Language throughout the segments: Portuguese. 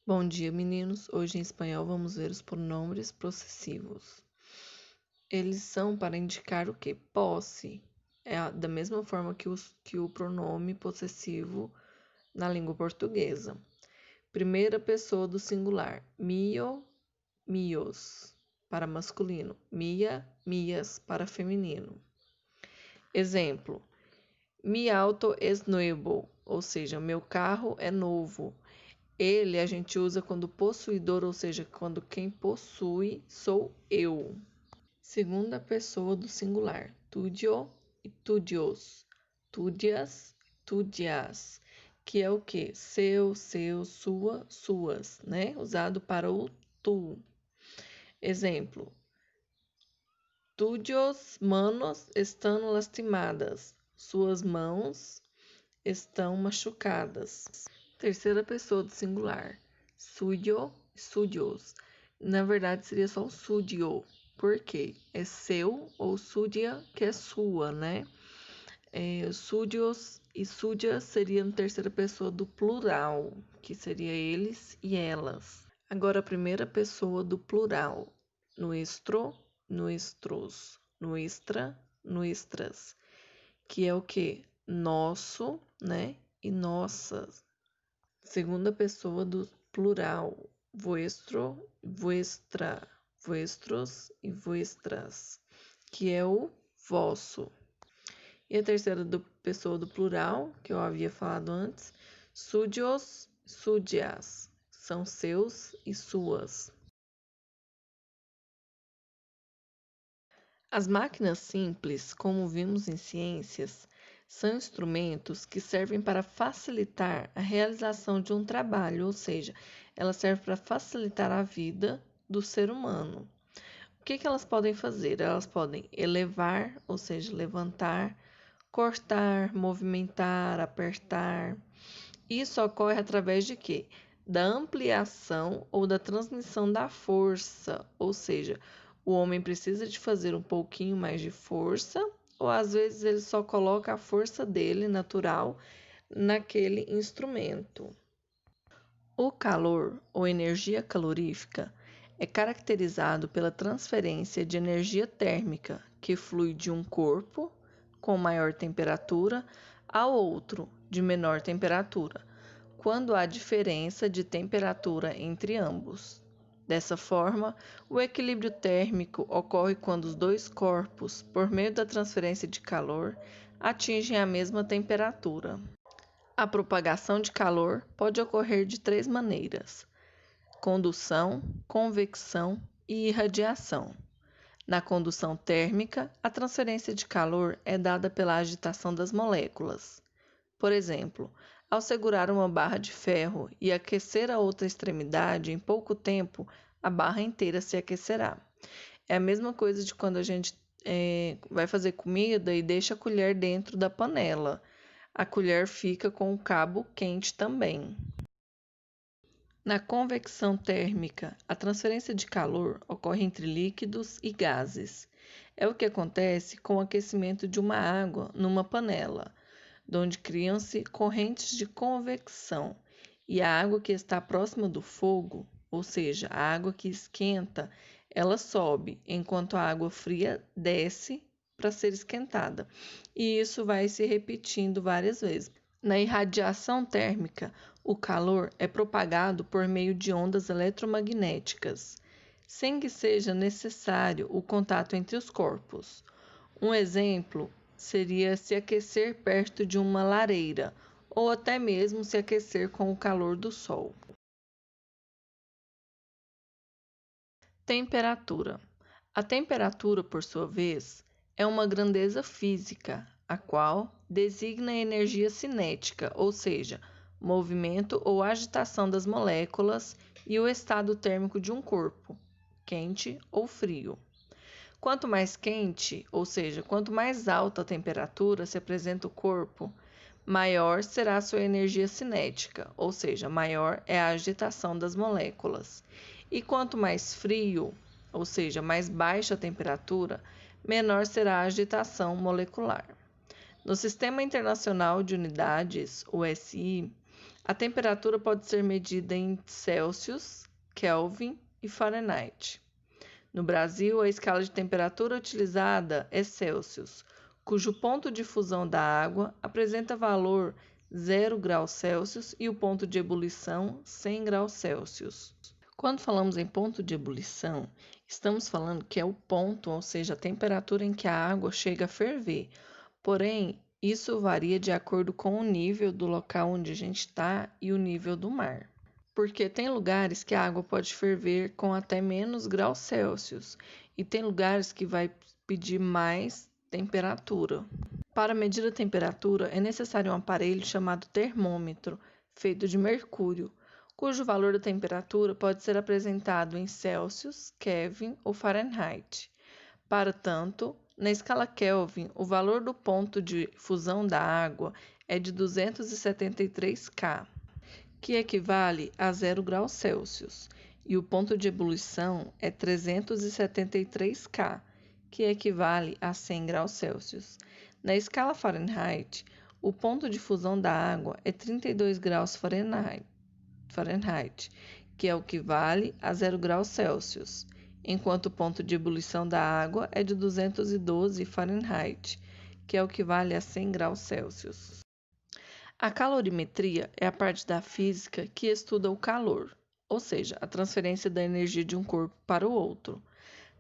Bom dia, meninos. Hoje em espanhol vamos ver os pronomes possessivos. Eles são para indicar o que? Posse. Da mesma forma que o pronome possessivo na língua portuguesa. Primeira pessoa do singular. Mio, mios, para masculino. Mia, mias, para feminino. Exemplo. Mi auto es nuevo, ou seja, meu carro é novo. Ele a gente usa quando possuidor, ou seja, quando quem possui sou eu. Segunda pessoa do singular. Tudio e tudios. Tudias, tudias. Que é o que? Seu, sua, suas, né? Usado para o tu. Exemplo. Tudios manos estão lastimadas. Suas mãos estão machucadas. Terceira pessoa do singular. Suyo, suyos. Na verdade, seria só o sudio. Por quê? É seu ou sudia, que é sua, né? Suyos e sudia seria na terceira pessoa do plural, que seria eles e elas. Agora, a primeira pessoa do plural. Nuestro, nuestros. Nuestra, nuestras. Que é o quê? Nosso, né? E nossas. Segunda pessoa do plural, vuestro, vuestra, vuestros e vuestras, que é o vosso. E a terceira pessoa do plural, que eu havia falado antes, suyos, suyas, são seus e suas. As máquinas simples, como vimos em ciências, são instrumentos que servem para facilitar a realização de um trabalho, ou seja, elas servem para facilitar a vida do ser humano. O que elas podem fazer? Elas podem elevar, ou seja, levantar, cortar, movimentar, apertar. Isso ocorre através de quê? Da ampliação ou da transmissão da força, ou seja, o homem precisa de fazer um pouquinho mais de força, ou às vezes ele só coloca a força dele natural naquele instrumento. O calor ou energia calorífica é caracterizado pela transferência de energia térmica que flui de um corpo com maior temperatura ao outro de menor temperatura, quando há diferença de temperatura entre ambos. Dessa forma, o equilíbrio térmico ocorre quando os dois corpos, por meio da transferência de calor, atingem a mesma temperatura. A propagação de calor pode ocorrer de três maneiras: condução, convecção e irradiação. Na condução térmica, a transferência de calor é dada pela agitação das moléculas. Por exemplo, ao segurar uma barra de ferro e aquecer a outra extremidade, em pouco tempo a barra inteira se aquecerá. É a mesma coisa de quando a gente vai fazer comida e deixa a colher dentro da panela. A colher fica com o cabo quente também. Na convecção térmica, a transferência de calor ocorre entre líquidos e gases. É o que acontece com o aquecimento de uma água numa panela, onde criam-se correntes de convecção, e a água que está próxima do fogo, ou seja, a água que esquenta, ela sobe, enquanto a água fria desce para ser esquentada. E isso vai se repetindo várias vezes. Na irradiação térmica, o calor é propagado por meio de ondas eletromagnéticas, sem que seja necessário o contato entre os corpos. Um exemplo seria se aquecer perto de uma lareira, ou até mesmo se aquecer com o calor do sol. Temperatura. A temperatura, por sua vez, é uma grandeza física, a qual designa a energia cinética, ou seja, movimento ou agitação das moléculas e o estado térmico de um corpo, quente ou frio. Quanto mais quente, ou seja, quanto mais alta a temperatura se apresenta o corpo, maior será a sua energia cinética, ou seja, maior é a agitação das moléculas. E quanto mais frio, ou seja, mais baixa a temperatura, menor será a agitação molecular. No Sistema Internacional de Unidades, o SI, A temperatura pode ser medida em Celsius, Kelvin e Fahrenheit. No Brasil, a escala de temperatura utilizada é Celsius, cujo ponto de fusão da água apresenta valor 0 graus Celsius e o ponto de ebulição 100 graus Celsius. Quando falamos em ponto de ebulição, estamos falando que é o ponto, ou seja, a temperatura em que a água chega a ferver. Porém, isso varia de acordo com o nível do local onde a gente está e o nível do mar. Porque tem lugares que a água pode ferver com até menos graus Celsius e tem lugares que vai pedir mais temperatura. Para medir a temperatura é necessário um aparelho chamado termômetro, feito de mercúrio, cujo valor da temperatura pode ser apresentado em Celsius, Kelvin ou Fahrenheit. Para tanto, na escala Kelvin, o valor do ponto de fusão da água é de 273 K, que equivale a 0 graus Celsius, e o ponto de ebulição é 373 K, que equivale a 100 graus Celsius. Na escala Fahrenheit, o ponto de fusão da água é 32 graus Fahrenheit, que equivale a 0 graus Celsius, enquanto o ponto de ebulição da água é de 212 Fahrenheit, que equivale a 100 graus Celsius. A calorimetria é a parte da física que estuda o calor, ou seja, a transferência da energia de um corpo para o outro.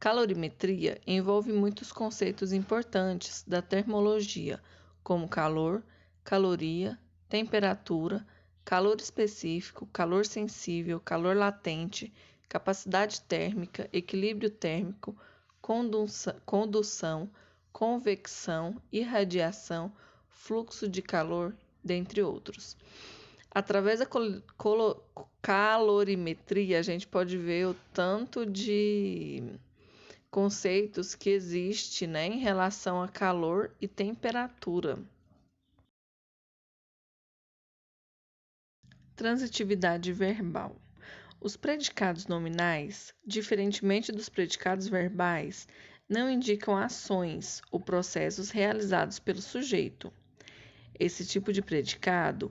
Calorimetria envolve muitos conceitos importantes da termologia, como calor, caloria, temperatura, calor específico, calor sensível, calor latente, capacidade térmica, equilíbrio térmico, condução, convecção, irradiação, fluxo de calor, dentre outros. Através da calorimetria, a gente pode ver o tanto de conceitos que existe, em relação a calor e temperatura. Transitividade verbal. Os predicados nominais, diferentemente dos predicados verbais, não indicam ações ou processos realizados pelo sujeito. Esse tipo de predicado,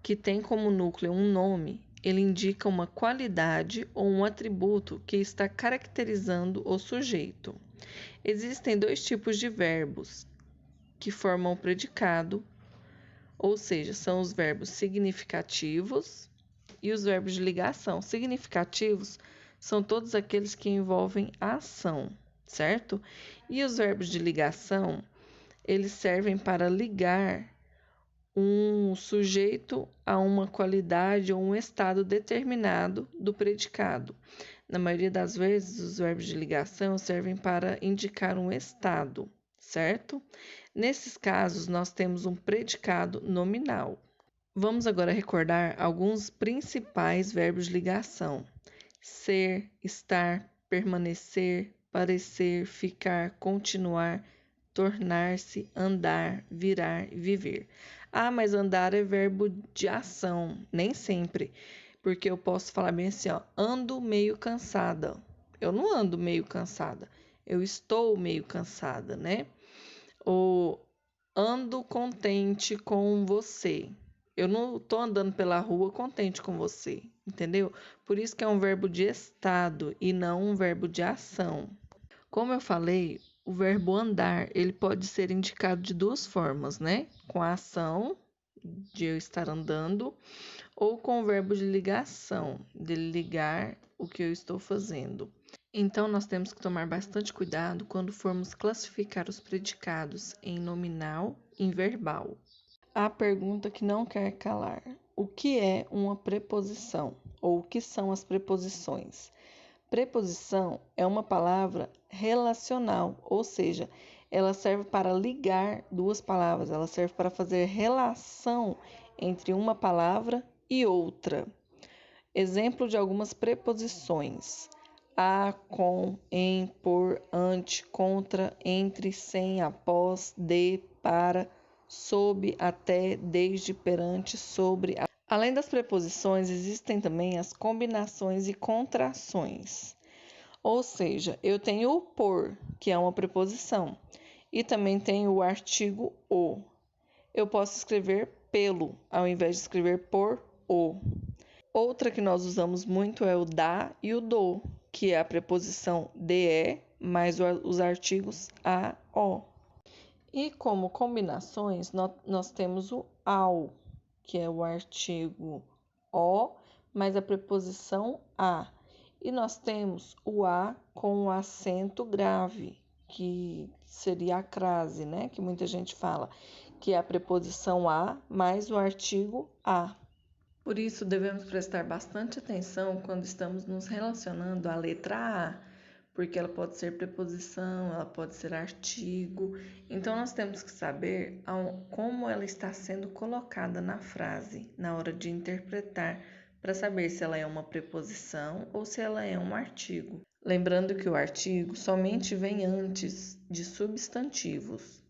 que tem como núcleo um nome, ele indica uma qualidade ou um atributo que está caracterizando o sujeito. Existem dois tipos de verbos que formam o predicado, ou seja, são os verbos significativos e os verbos de ligação. Significativos são todos aqueles que envolvem a ação, certo? E os verbos de ligação, eles servem para ligar um sujeito a uma qualidade ou um estado determinado do predicado. Na maioria das vezes, os verbos de ligação servem para indicar um estado, certo? Nesses casos, nós temos um predicado nominal. Vamos agora recordar alguns principais verbos de ligação: ser, estar, permanecer, parecer, ficar, continuar, tornar-se, andar, virar, viver. Ah, mas andar é verbo de ação, nem sempre, porque eu posso falar bem assim, ando meio cansada. Eu não ando meio cansada, eu estou meio cansada, né? Ou ando contente com você. Eu não estou andando pela rua contente com você, entendeu? Por isso que é um verbo de estado e não um verbo de ação. Como eu falei, o verbo andar, ele pode ser indicado de duas formas, né? Com a ação de eu estar andando ou com o verbo de ligação, de ligar o que eu estou fazendo. Então, nós temos que tomar bastante cuidado quando formos classificar os predicados em nominal e em verbal. A pergunta que não quer calar: o que é uma preposição? Ou o que são as preposições? Preposição é uma palavra relacional, ou seja, ela serve para ligar duas palavras, ela serve para fazer relação entre uma palavra e outra. Exemplo de algumas preposições: a, com, em, por, ante, contra, entre, sem, após, de, para, sob, até, desde, perante, sobre. Além das preposições, existem também as combinações e contrações. Ou seja, eu tenho o por, que é uma preposição, e também tenho o artigo o. Eu posso escrever pelo, ao invés de escrever por o. Outra que nós usamos muito é o da e o do, que é a preposição de mais os artigos a, o. E como combinações, nós temos o ao, que é o artigo o mais a preposição a. E nós temos o a com o acento grave, que seria a crase, né? Que muita gente fala, que é a preposição a mais o artigo a. Por isso, devemos prestar bastante atenção quando estamos nos relacionando à letra A, porque ela pode ser preposição, ela pode ser artigo. Então, nós temos que saber como ela está sendo colocada na frase, na hora de interpretar, para saber se ela é uma preposição ou se ela é um artigo. Lembrando que o artigo somente vem antes de substantivos.